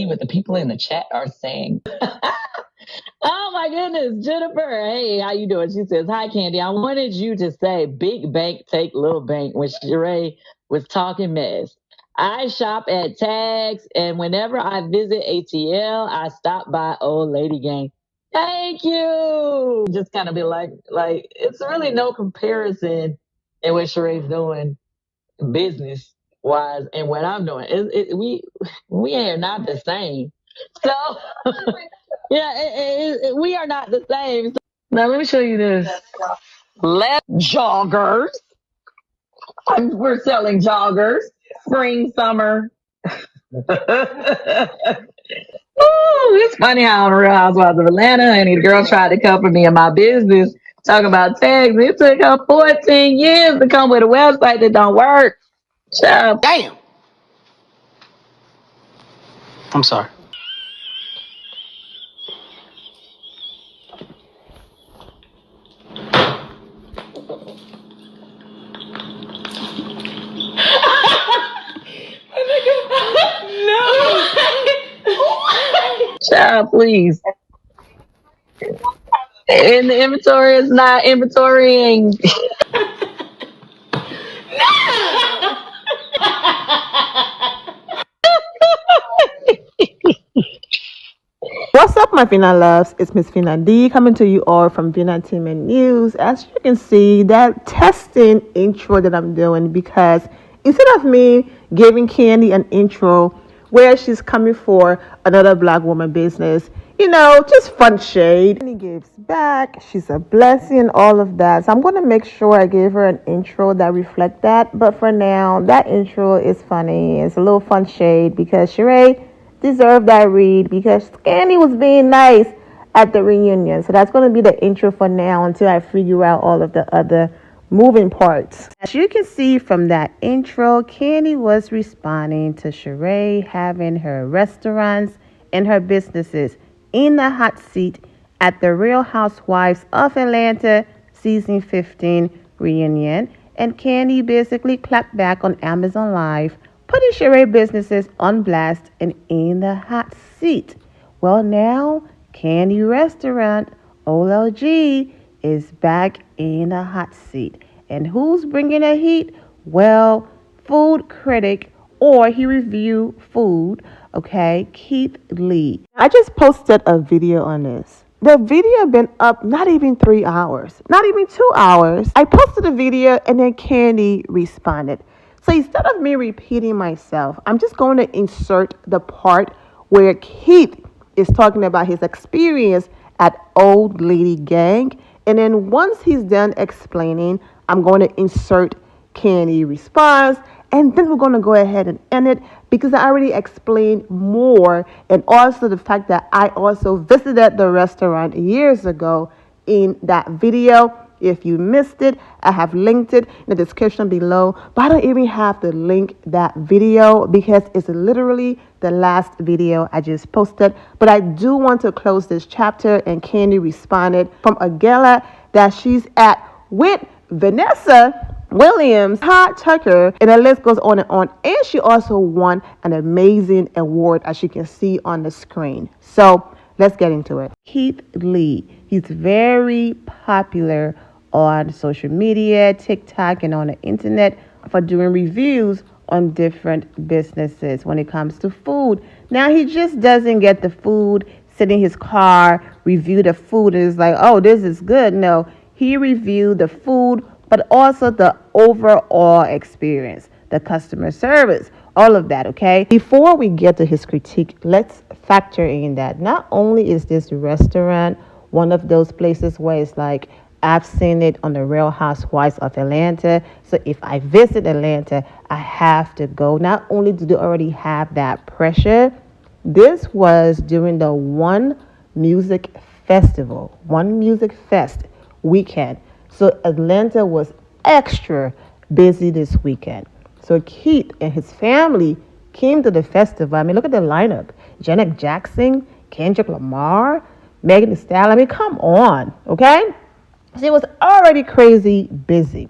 What the people in the chat are saying. Oh my goodness, Jennifer. Hey, how you doing? She says, "Hi, Kandi. I wanted you to say big bank take little bank when Sheree was talking mess. I shop at Tags, and whenever I visit ATL, I stop by Old Lady Gang. Thank you. Just kind of be like it's really no comparison in what Sheree's doing business wise and what I'm doing. We are not the same. So yeah, we are not the same. Now let me show you this. Left joggers. We're selling joggers. Spring, summer. Ooh, it's funny how on Real Housewives of Atlanta, honey, the girl tried to cover me in my business, talking about tags. It took her 14 years to come with a website that don't work. Child. Damn. I'm sorry. Child, please. And the inventory is not inventorying. What's up, my Fina loves? It's Miss Fina D coming to you all from Fina Team and News. As you can see, that testing intro that I'm doing, because instead of me giving Kandi an intro where she's coming for another black woman business, just fun shade. Kandi gives back. She's a blessing, all of that. So I'm going to make sure I give her an intro that reflects that. But for now, that intro is funny. It's a little fun shade because Sheree deserved that read because Kandi was being nice at the reunion. So that's going to be the intro for now until I figure out all of the other moving parts. As you can see from that intro, Kandi was responding to Sheree having her restaurants and her businesses in the hot seat at the Real Housewives of Atlanta season 15 reunion. And Kandi basically clapped back on Amazon Live, putting Sheree businesses on blast and in the hot seat. Well, now Kandi Restaurant, OLG, is back in the hot seat. And who's bringing the heat? Well, food critic, or he reviewed food, okay, Keith Lee. I just posted a video on this. The video been up not even 3 hours, not even 2 hours. I posted a video and then Kandi responded. So instead of me repeating myself, I'm just going to insert the part where Keith is talking about his experience at Old Lady Gang. And then once he's done explaining, I'm going to insert Kandi response. And then we're going to go ahead and end it because I already explained more. And also the fact that I also visited the restaurant years ago in that video. If you missed it, I have linked it in the description below. But I don't even have to link that video because it's literally the last video I just posted. But I do want to close this chapter, and Kandi responded from a gala that she's at with Vanessa Williams, Todd Tucker, and the list goes on and on. And she also won an amazing award, as you can see on the screen. So let's get into it. Keith Lee, he's very popular on social media, TikTok, and on the internet for doing reviews on different businesses when it comes to food. Now, he just doesn't get the food, sit in his car, review the food, and is like, oh, this is good. No, he reviewed the food, but also the overall experience, the customer service, all of that, okay? Before we get to his critique, let's factor in that not only is this restaurant one of those places where it's like, I've seen it on the Real Housewives of Atlanta. So if I visit Atlanta, I have to go. Not only do they already have that pressure, this was during the One Music Festival, One Music Fest weekend. So Atlanta was extra busy this weekend. So Keith and his family came to the festival. I mean, look at the lineup. Janet Jackson, Kendrick Lamar, Megan Thee Stallion. I mean, come on, okay? So it was already crazy busy.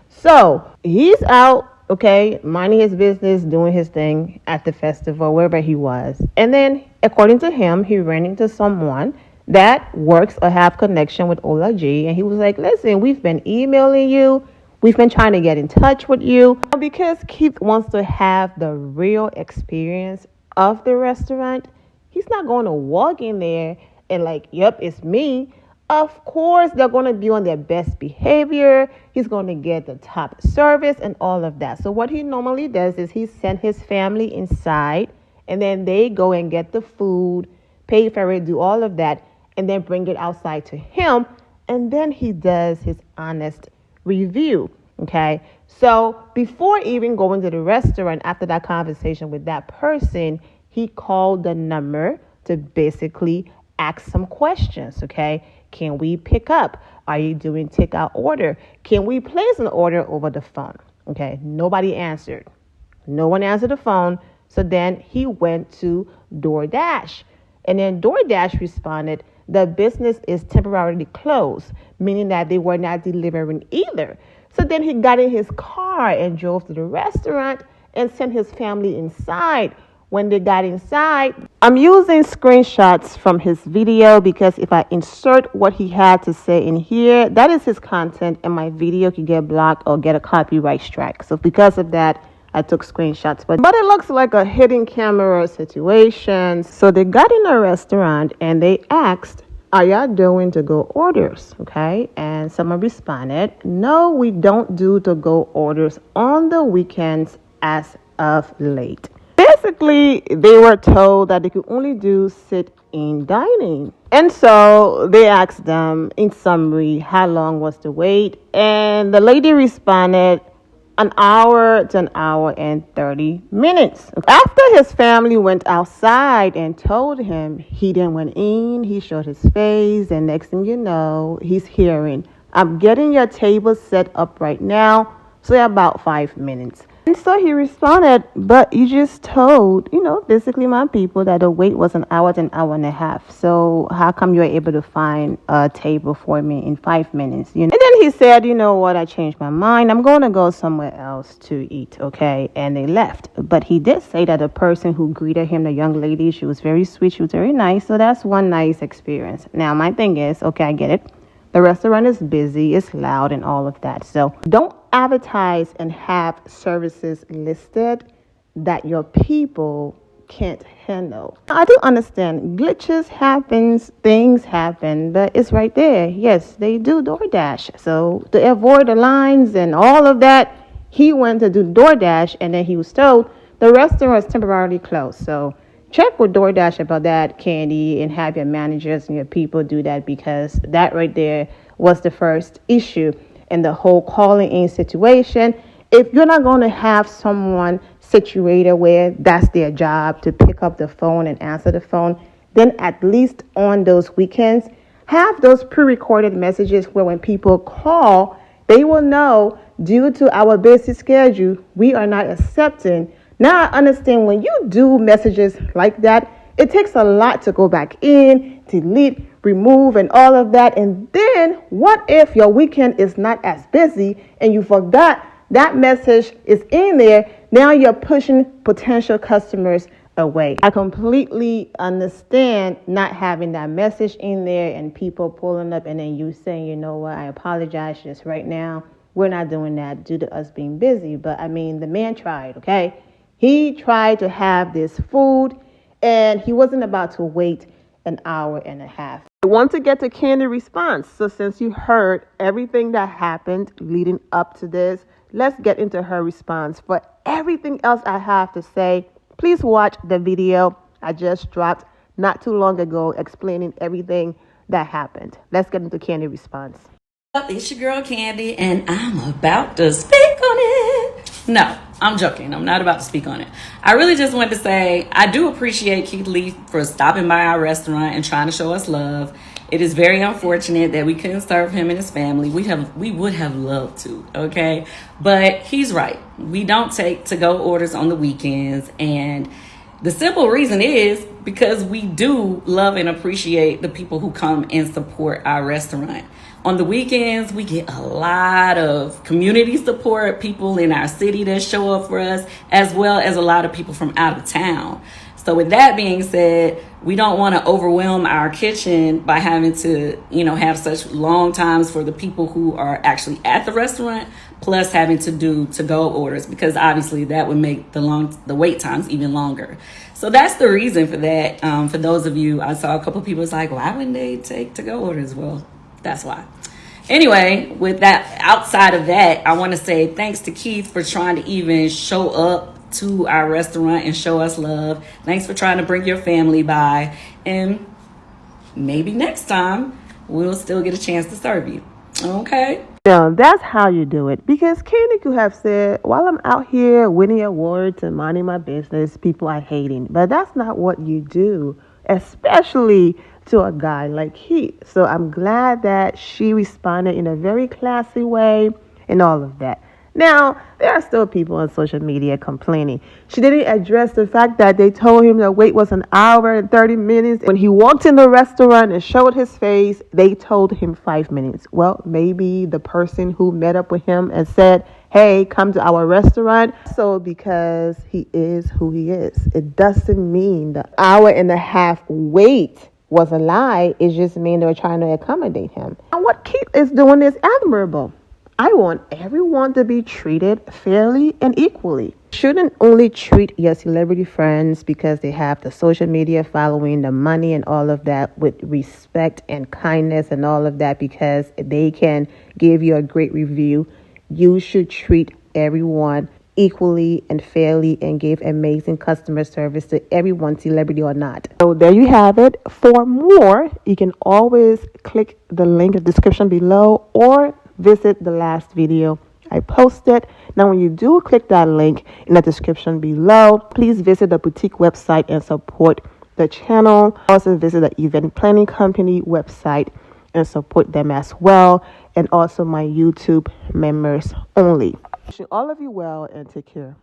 So he's out okay, minding his business, doing his thing at the festival, wherever he was. And then, according to him, he ran into someone that works or have connection with OLG. And he was like, listen, we've been emailing you. We've been trying to get in touch with you. Because Keith wants to have the real experience of the restaurant, he's not going to walk in there and like, yep, it's me. Of course, they're going to be on their best behavior. He's going to get the top service and all of that. So what he normally does is he sends his family inside, and then they go and get the food, pay for it, do all of that, and then bring it outside to him. And then he does his honest review. Okay. So before even going to the restaurant, after that conversation with that person, he called the number to basically ask some questions. Okay. Can we pick up? Are you doing takeout order? Can we place an order over the phone? Okay. Nobody answered. No one answered the phone. So then he went to DoorDash. And then DoorDash responded, the business is temporarily closed, meaning that they were not delivering either. So then he got in his car and drove to the restaurant and sent his family inside. When they got inside, I'm using screenshots from his video because if I insert what he had to say in here, that is his content, and my video can get blocked or get a copyright strike. So because of that, I took screenshots. But it looks like a hidden camera situation. So they got in a restaurant and they asked, are y'all doing to-go orders? Okay. And someone responded, no, we don't do to-go orders on the weekends as of late. Basically, they were told that they could only do sit-in dining. And so they asked them, in summary, how long was the wait? And the lady responded, an hour to an hour and 30 minutes. After his family went outside and told him, he then went in, he showed his face, and next thing you know, he's hearing, I'm getting your table set up right now, so about 5 minutes. And so he responded, but you just told, basically my people that the wait was an hour to an hour and a half. So how come you're able to find a table for me in 5 minutes? And then he said, you know what, I changed my mind. I'm going to go somewhere else to eat, okay? And they left. But he did say that the person who greeted him, the young lady, she was very sweet. She was very nice. So that's one nice experience. Now, my thing is, okay, I get it. The restaurant is busy, it's loud and all of that. So don't advertise and have services listed that your people can't handle. I do understand glitches happens, things happen, but it's right there. Yes, they do DoorDash. So to avoid the lines and all of that, he went to do DoorDash and then he was told the restaurant is temporarily closed. So check with DoorDash about that, Kandi, and have your managers and your people do that, because that right there was the first issue in the whole calling in situation. If you're not going to have someone situated where that's their job to pick up the phone and answer the phone, then at least on those weekends, have those pre-recorded messages where when people call, they will know, due to our busy schedule, we are not accepting. Now I understand when you do messages like that, it takes a lot to go back in, delete, remove, and all of that. And then what if your weekend is not as busy and you forgot that message is in there? Now you're pushing potential customers away. I completely understand not having that message in there and people pulling up and then you saying, you know what, I apologize just right now. We're not doing that due to us being busy. But I mean, the man tried, okay? He tried to have this food and he wasn't about to wait an hour and a half. I want to get to Kandi's response. So since you heard everything that happened leading up to this, let's get into her response. For everything else I have to say, please watch the video I just dropped not too long ago explaining everything that happened. Let's get into Kandi's response. It's your girl Kandi, and I'm about to speak on it. No, I'm joking. I'm not about to speak on it. I really just wanted to say I do appreciate Keith Lee for stopping by our restaurant and trying to show us love. It is very unfortunate that we couldn't serve him and his family. We would have loved to, okay? But he's right. We don't take to-go orders on the weekends, and The simple reason is because we do love and appreciate the people who come and support our restaurant. On the weekends, we get a lot of community support, people in our city that show up for us, as well as a lot of people from out of town. So with that being said, we don't want to overwhelm our kitchen by having to, have such long times for the people who are actually at the restaurant, plus having to do to-go orders, because obviously that would make the wait times even longer. So that's the reason for that. For those of you, I saw a couple of people was like, why wouldn't they take to-go orders? Well, that's why. Anyway, with that, outside of that, I want to say thanks to Keith for trying to even show up to our restaurant and show us love. Thanks for trying to bring your family by, and maybe next time we'll still get a chance to serve you. Okay? Now, that's how you do it. Because Kandi could have said, while I'm out here winning awards and minding my business, people are hating. But that's not what you do, especially to a guy like Keith. So I'm glad that she responded in a very classy way and all of that. Now, there are still people on social media complaining. She didn't address the fact that they told him the wait was an hour and 30 minutes. When he walked in the restaurant and showed his face, they told him 5 minutes. Well, maybe the person who met up with him and said, hey, come to our restaurant. So because he is who he is, it doesn't mean the hour and a half wait was a lie. It just means they were trying to accommodate him. And what Keith is doing is admirable. I want everyone to be treated fairly and equally. Shouldn't only treat your celebrity friends because they have the social media following, the money and all of that with respect and kindness and all of that because they can give you a great review. You should treat everyone equally and fairly and give amazing customer service to everyone, celebrity or not. So there you have it. For more, you can always click the link in the description below or visit the last video I posted. Now, when you do click that link in the description below, please visit the boutique website and support the channel. Also visit the event planning company website and support them as well. And also my YouTube members only. Wishing all of you well and take care.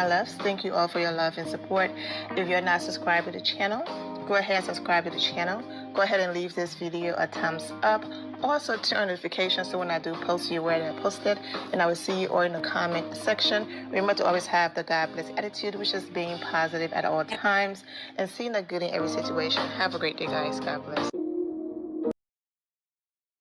My loves, thank you all for your love and support. If you're not subscribed to the channel, go ahead and subscribe to the channel. Go ahead and leave this video a thumbs up. Also turn on notifications so when I do post, you're aware that I posted. And I will see you all in the comment section. Remember to always have the God bless attitude, which is being positive at all times and seeing the good in every situation. Have a great day, guys. God bless.